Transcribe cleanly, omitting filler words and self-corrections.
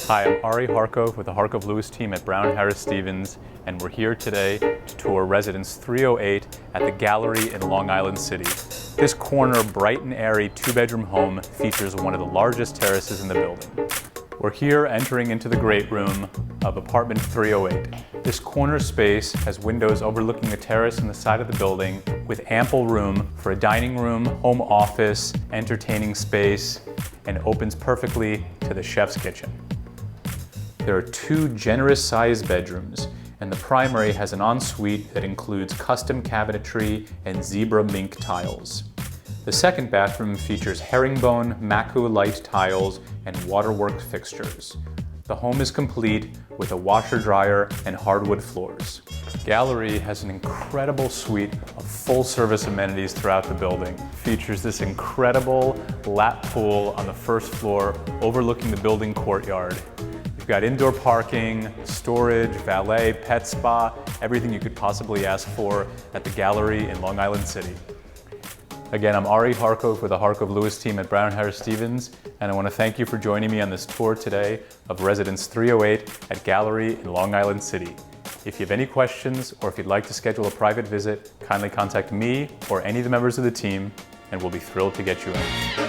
Hi, I'm Ari Harkov with the wlewis team at Brown Harris Stevens, and we're here today to tour Residence 308 at the Gallery in Long Island City. This corner, bright and airy two-bedroom home features one of the largest terraces in the building. We're here entering into the great room of apartment 308. This corner space has windows overlooking the terrace and the side of the building with ample room for a dining room, home office, entertaining space, and opens perfectly to the chef's kitchen. There are two generous-sized bedrooms, and the primary has an ensuite that includes custom cabinetry and zebra mink tiles. The second bathroom features herringbone, maku light tiles, and waterworks fixtures. The home is complete with a washer dryer and hardwood floors. Gallery has an incredible suite of full-service amenities throughout the building. Features this incredible lap pool on the first floor overlooking the building courtyard. You've got indoor parking, storage, valet, pet spa, everything you could possibly ask for at the Gallery in Long Island City. Again, I'm Ari Harkov with the wlewis team at Brown Harris Stevens, and I want to thank you for joining me on this tour today of Residence 308 at Gallery in Long Island City. If you have any questions or if you'd like to schedule a private visit, kindly contact me or any of the members of the team, and we'll be thrilled to get you in.